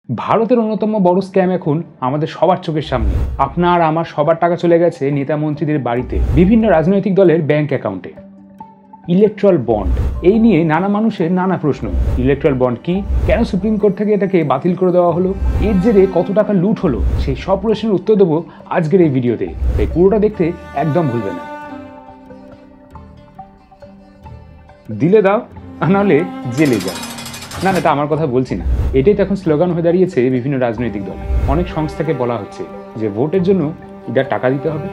ভারতের অন্যতম বড় স্ক্যাম এখন আমাদের সবার চোখের সামনে। আপনার আমার সবার টাকা চলে গেছে নেতা মন্ত্রীদের বাড়িতে, বিভিন্ন রাজনৈতিক দলের ব্যাংক অ্যাকাউন্টে। ইলেকট্রাল বন্ড, এই নিয়ে নানা মানুষের নানা প্রশ্ন। ইলেকট্রাল বন্ড কি, কেন সুপ্রিম কোর্ট থেকে এটাকে বাতিল করে দেওয়া হলো, এর জেরে কত টাকা লুট হলো, সেই সব প্রশ্নের উত্তর দেবো আজকের এই ভিডিওতে। তাই পুরোটা দেখতে একদম ভুলবে না। দিলে দাও, নাহলে জেলে যাও। না, এটা আমার কথা বলছি না, এটাই তো এখন স্লোগান হয়ে দাঁড়িয়েছে বিভিন্ন রাজনৈতিক দল। অনেক সংস্থাকে বলা হচ্ছে যে ভোটের জন্য এটার টাকা দিতে হবে,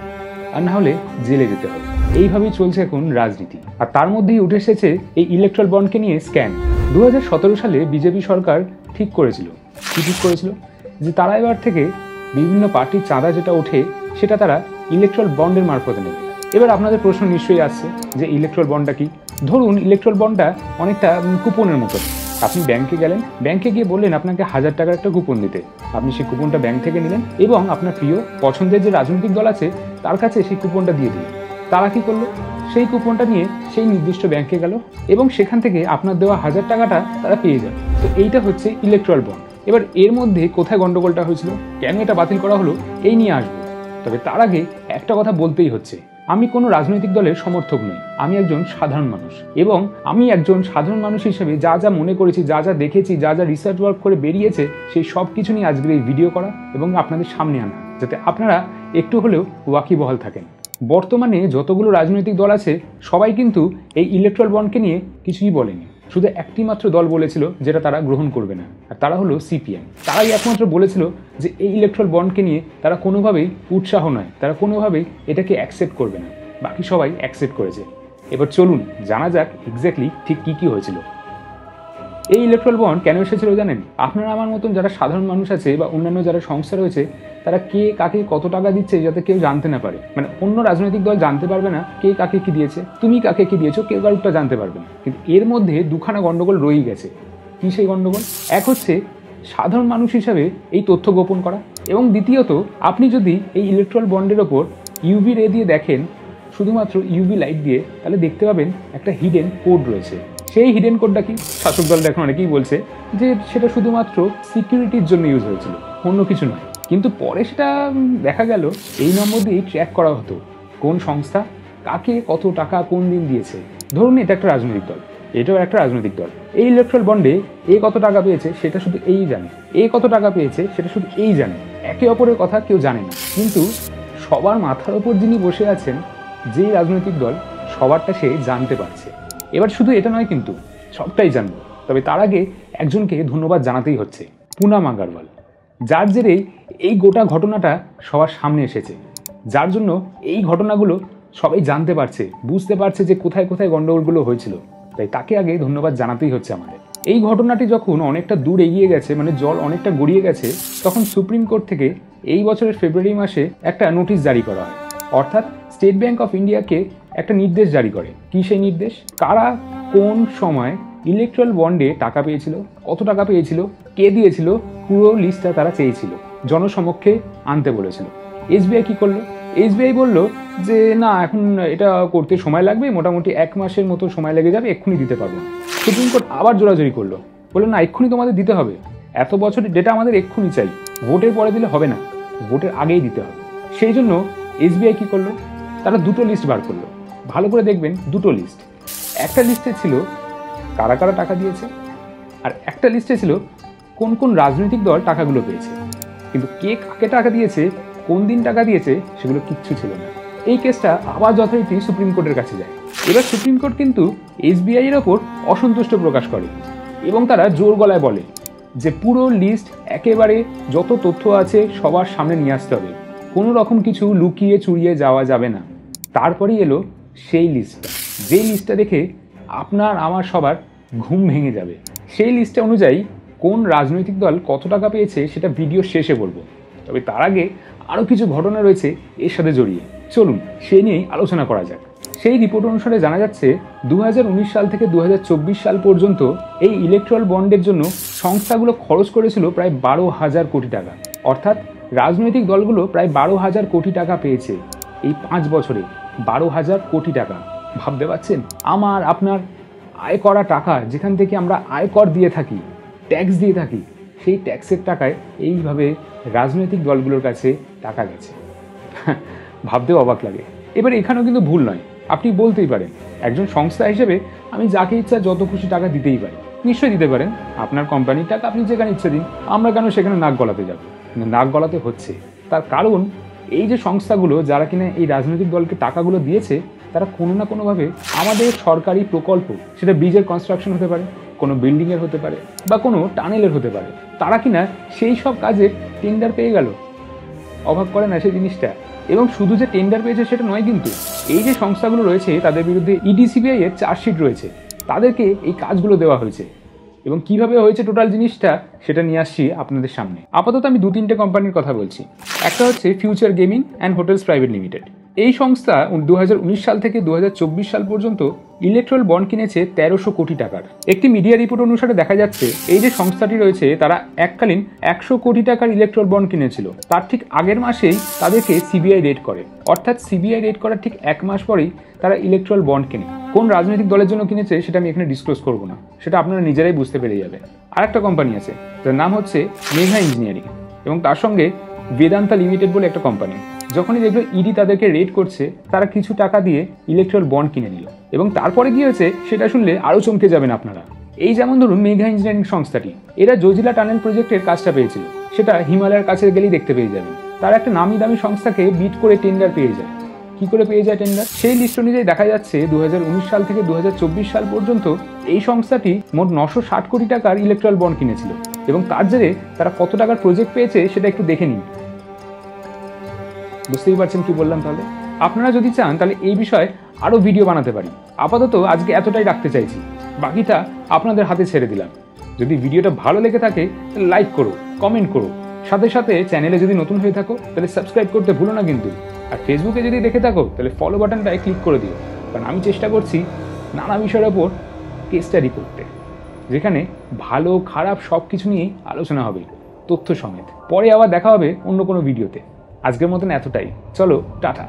আর না হলে জেলে যেতে হবে। এইভাবেই চলছে এখন রাজনীতি। আর তার মধ্যেই উঠে এসেছে এই ইলেকট্রাল বন্ডকে নিয়ে স্ক্যাম। 2017 সালে বিজেপি সরকার ঠিক করেছিল, যে তারা এবার থেকে বিভিন্ন পার্টির চাঁদা যেটা ওঠে সেটা তারা ইলেকট্রাল বন্ডের মারফতে নেবে। এবার আপনাদের প্রশ্ন নিশ্চয়ই আসছে যে ইলেকট্রাল বন্ডটা কি। ধরুন ইলেকট্রাল বন্ডটা অনেকটা কুপনের মতো। আপনি ব্যাংকে গেলেন, ব্যাংকে গিয়ে বললেন আপনাকে 1000 টাকার একটা কুপন দিতে। আপনি সেই কুপনটা ব্যাংক থেকে নিলেন এবং আপনার প্রিয় পছন্দের যে রাজনৈতিক দল আছে তার কাছে সেই কুপনটা দিয়ে দিলেন। তারা কি করলো, সেই কুপনটা নিয়ে সেই নির্দিষ্ট ব্যাংকে গেল এবং সেখান থেকে আপনার দেওয়া 1000 টাকাটা তারা পেয়ে যাবে। তো এইটা হচ্ছে ইলেকট্রাল বন্ড। এবার এর মধ্যে কোথায় গন্ডগোলটা হয়েছিল, কেন এটা বাতিল করা হলো, এই নিয়ে আসবো। তবে তার আগে একটা কথা বলতেই হচ্ছে, আমি কোনো রাজনৈতিক দলের সমর্থক নই। আমি একজন সাধারণ মানুষ এবং আমি একজন সাধারণ মানুষ হিসেবে যা যা মনে করেছি, যা যা দেখেছি, যা যা রিসার্চ ওয়ার্ক করে বেরিয়েছে, সেই সব কিছু নিয়ে আজকের এই ভিডিও করা এবং আপনাদের সামনে আনা, যাতে আপনারা একটু হলেও ওয়াকিবহাল থাকেন। বর্তমানে যতগুলো রাজনৈতিক দল আছে সবাই কিন্তু এই ইলেকট্রাল বন্ডকে নিয়ে কিছুই বলেনি। শুধু একটি মাত্র দল বলেছিল যেটা তারা গ্রহণ করবে না, আর তারা হলো সিপিএম। তারাই একমাত্র বলেছিল যে এই ইলেকট্রাল বন্ডকে নিয়ে তারা কোনোভাবেই উৎসাহ নয়, তারা কোনোভাবেই এটাকে অ্যাকসেপ্ট করবে না। বাকি সবাই অ্যাকসেপ্ট করেছে। এবার চলুন জানা যাক এক্স্যাক্টলি ঠিক কী হয়েছিল। এই ইলেকট্রাল বন্ড কেন এসেছিল জানেন? আপনারা আমার মতন যারা সাধারণ মানুষ আছে বা অন্যান্য যারা সংস্থা রয়েছে, তারা কে কাকে কত টাকা দিচ্ছে যাতে কেউ জানতে না পারে। মানে অন্য রাজনৈতিক দল জানতে পারবে না কে কাকে কি দিয়েছে, তুমি কাকে কি দিয়েছো, কেউ কারোরটা জানতে পারবে না। কিন্তু এর মধ্যে দুখানা গন্ডগোল রয়েই গেছে। কি সেই গন্ডগোল? এক হচ্ছে সাধারণ মানুষ হিসাবে এই তথ্য গোপন করা, এবং দ্বিতীয়ত আপনি যদি এই ইলেকট্রাল বন্ডের ওপর ইউভি রে দিয়ে দেখেন, শুধুমাত্র ইউভি লাইট দিয়ে, তাহলে দেখতে পাবেন একটা হিডেন কোড রয়েছে। সেই হিডেন কোডটা কি? শাসক দল এখন অনেকেই বলছে যে সেটা শুধুমাত্র সিকিউরিটির জন্য ইউজ হয়েছিল, অন্য কিছু নয়। কিন্তু পরে সেটা দেখা গেল এই নম্বর দিয়েই ট্র্যাক করা হতো কোন সংস্থা কাকে কত টাকা কোন দিন দিয়েছে। ধরুন এটা একটা রাজনৈতিক দল, এটাও একটা রাজনৈতিক দল। এই ইলেকট্রাল বন্ডে এ কত টাকা পেয়েছে সেটা শুধু এই জানে, এ কত টাকা পেয়েছে সেটা শুধু এই জানে। একে অপরের কথা কেউ জানে না। কিন্তু সবার মাথার ওপর যিনি বসে আছেন, যেই রাজনৈতিক দল, সবারটা সে জানতে পারছে। এবার শুধু এটা নয়, কিন্তু সবটাই জানবো। তবে তার আগে একজনকে ধন্যবাদ জানাতেই হচ্ছে, পুনাম আগারওয়াল, যার জেরেই এই গোটা ঘটনাটা সবার সামনে এসেছে, যার জন্য এই ঘটনাগুলো সবাই জানতে পারছে, বুঝতে পারছে যে কোথায় কোথায় গন্ডগোলগুলো হয়েছিল। তাই তাকে আগে ধন্যবাদ জানাতেই হচ্ছে আমাদের। এই ঘটনাটি যখন অনেকটা দূর এগিয়ে গেছে, মানে জল অনেকটা গড়িয়ে গেছে, তখন সুপ্রিম কোর্ট থেকে এই বছরের ফেব্রুয়ারি মাসে একটা নোটিশ জারি করা হয়। অর্থাৎ স্টেট ব্যাংক অফ ইন্ডিয়াকে একটা নির্দেশ জারি করে। কি সেই নির্দেশ? কারা কোন সময় ইলেকট্রাল বন্ডে টাকা পেয়েছিল, কত টাকা পেয়েছিল, কে দিয়েছিল, পুরো লিস্টটা তারা চেয়েছিল, জনসমক্ষে আনতে বলেছিল। এসবিআই কি করলো? এসবিআই বলল যে না, এখন এটা করতে সময় লাগবে, মোটামুটি 1 মাসের মতো সময় লেগে যাবে, এক্ষুনি দিতে পারবো না। সুপ্রিম কোর্ট আবার জোরাজোরি করলো, বললো না, এক্ষুনি তোমাদের দিতে হবে, এত বছরের ডেটা আমাদের এক্ষুনি চাই, ভোটের পরে দিলে হবে না, ভোটের আগেই দিতে হবে। সেই জন্য এসবিআই কি করলো? তারা দুটো লিস্ট বার করলো। ভালো করে দেখবেন, দুটো লিস্ট। একটা লিস্টে ছিল কারা কারা টাকা দিয়েছে, আর একটা লিস্টে ছিল কোন কোন রাজনৈতিক দল টাকাগুলো পেয়েছে। কিন্তু কে কাকে টাকা দিয়েছে, কোন দিন টাকা দিয়েছে, সেগুলো কিচ্ছু ছিল না। এই কেসটা আবার যথারীতি সুপ্রিম কোর্টের কাছে যায়। এবার সুপ্রিম কোর্ট কিন্তু এসবিআই এর ওপর অসন্তুষ্ট প্রকাশ করে এবং তারা জোর গলায় বলে যে পুরো লিস্ট একেবারে যত তথ্য আছে সবার সামনে নিয়ে আসতে হবে, কোনো রকম কিছু লুকিয়ে চুরিয়ে যাওয়া যাবে না। তারপরেই এলো সেই লিস্টটা, যেই লিস্টটা দেখে আপনার আমার সবার ঘুম ভেঙে যাবে। সেই লিস্টটা অনুযায়ী কোন রাজনৈতিক দল কত টাকা পেয়েছে সেটা ভিডিও শেষে বলবো। তবে তার আগে আরও কিছু ঘটনা রয়েছে এর সাথে জড়িয়ে, চলুন সে নিয়েই আলোচনা করা যাক। সেই রিপোর্ট অনুসারে জানা যাচ্ছে 2019 সাল থেকে 2024 সাল পর্যন্ত এই ইলেকট্রাল বন্ডের জন্য সংস্থাগুলো খরচ করেছিল প্রায় 12,000 কোটি টাকা। অর্থাৎ রাজনৈতিক দলগুলো প্রায় 12,000 কোটি টাকা পেয়েছে এই 5 বছরে। 12,000 কোটি টাকা, ভাবতে পারছেন? আমার আপনার আয় করা টাকা, যেখান থেকে আমরা আয়কর দিয়ে থাকি, ট্যাক্স দিয়ে থাকি, সেই ট্যাক্সের টাকায় এইভাবে রাজনৈতিক দলগুলোর কাছে টাকা গেছে। ভাবতেও অবাক লাগে। এবার এখানেও কিন্তু ভুল নয়, আপনি বলতেই পারেন একজন সংস্থা হিসেবে আমি যাকে ইচ্ছা যত খুশি টাকা দিতেই পারি। নিশ্চয়ই দিতে পারেন, আপনার কোম্পানির টাকা আপনি যেখানে ইচ্ছা দিন, আমরা কেন সেখানে নাক গলাতে যাব? কিন্তু নাক গলাতে হচ্ছে, তার কারণ এই যে সংস্থাগুলো যারা কিনা এই রাজনৈতিক দলকে টাকাগুলো দিয়েছে, তারা কোনো না কোনোভাবে আমাদের সরকারি প্রকল্প, সেটা ব্রিজের কনস্ট্রাকশন হতে পারে, কোনো বিল্ডিংয়ের হতে পারে, বা কোনো টানেলের হতে পারে, তারা কিনা সেই সব কাজের টেন্ডার পেয়ে গেল। অবাক করে না সেই জিনিসটা? এবং শুধু যে টেন্ডার পেয়েছে সেটা নয়, কিন্তু এই যে সংস্থাগুলো রয়েছে তাদের বিরুদ্ধে ইডি সিবিআই এর চার্জশিট রয়েছে, তাদেরকে এই কাজগুলো দেওয়া হয়েছে। এবং কিভাবে হয়েছে টোটাল জিনিসটা সেটা নিয়ে আসছি আপনাদের সামনে। আপাতত আমি 2-3টে কোম্পানির কথা বলছি। একটা হচ্ছে future gaming and hotels private limited. এই সংস্থা 2019 সাল থেকে 2024 সাল পর্যন্ত ইলেকট্রাল বন্ড কিনেছে 1300 কোটি টাকার। একটি মিডিয়া রিপোর্ট অনুসারে দেখা যাচ্ছে এই যে সংস্থাটি রয়েছে তারা এককালীন 100 কোটি টাকার ইলেকট্রাল বন্ড কিনেছিল। তার ঠিক আগের মাসেই তাদেরকে সিবিআই রেড করে, অর্থাৎ সিবিআই রেড করার ঠিক 1 মাস পরেই তারা ইলেকট্রাল বন্ড কিনে। কোন রাজনৈতিক দলের জন্য কিনেছে সেটা আমি এখানে ডিসক্লোজ করবো না, সেটা আপনারা নিজেরাই বুঝতে পেরে যাবেন। আর একটা কোম্পানি আছে যার নাম হচ্ছে মেঘা ইঞ্জিনিয়ারিং, এবং তার সঙ্গে বেদান্তা লিমিটেড বলে একটা কোম্পানি। যখনই দেখলো ইডি তাদেরকে রেড করছে, তারা কিছু টাকা দিয়ে ইলেকট্রাল বন্ড কিনে নিল। এবং তারপরে কি হয়েছে সেটা শুনলে আরও চমকে যাবেন আপনারা। এই যেমন ধরুন মেঘা ইঞ্জিনিয়ারিং সংস্থাটি, এরা জজিলা টানেল প্রজেক্টের কাজটা পেয়েছিল, সেটা হিমালয়ের কাছে গেলেই দেখতে পেয়ে যাবেন। তারা একটা নামি দামি সংস্থাকে বিট করে টেন্ডার পেয়ে যায়। কি করে পেয়ে যায় টেন্ডার? সেই লিস্ট অনুযায়ী দেখা যাচ্ছে 2019 সাল থেকে 2024 সাল পর্যন্ত এই সংস্থাটি মোট 960 কোটি টাকার ইলেকট্রাল বন্ড কিনেছিল। এবং তার জেরে তারা কত টাকার প্রজেক্ট পেয়েছে সেটা একটু দেখে নিন। বুঝতেই পারছেন কি বললাম? তাহলে আপনারা যদি চান তাহলে এই বিষয়ে আরও ভিডিও বানাতে পারি। আপাতত আজকে এতটাই রাখতে চাইছি, বাকিটা আপনাদের হাতে ছেড়ে দিলাম। যদি ভিডিওটা ভালো লেগে থাকে তাহলে লাইক করো, কমেন্ট করো, সাথে সাথে চ্যানেলে যদি নতুন হয়ে থাকো তাহলে সাবস্ক্রাইব করতে ভুলো না কিন্তু। আর ফেসবুকে যদি দেখে থাকো তাহলে ফলো বাটনটায় ক্লিক করে দিও, কারণ আমি চেষ্টা করছি নানা বিষয়ের ওপর কেস স্টাডি করতে, যেখানে ভালো খারাপ সব কিছু নিয়েই আলোচনা হবে, তথ্য সমেত। পরে আবার দেখা হবে অন্য কোনো ভিডিওতে। আজকের মতন এতটাই, চলো টাটা।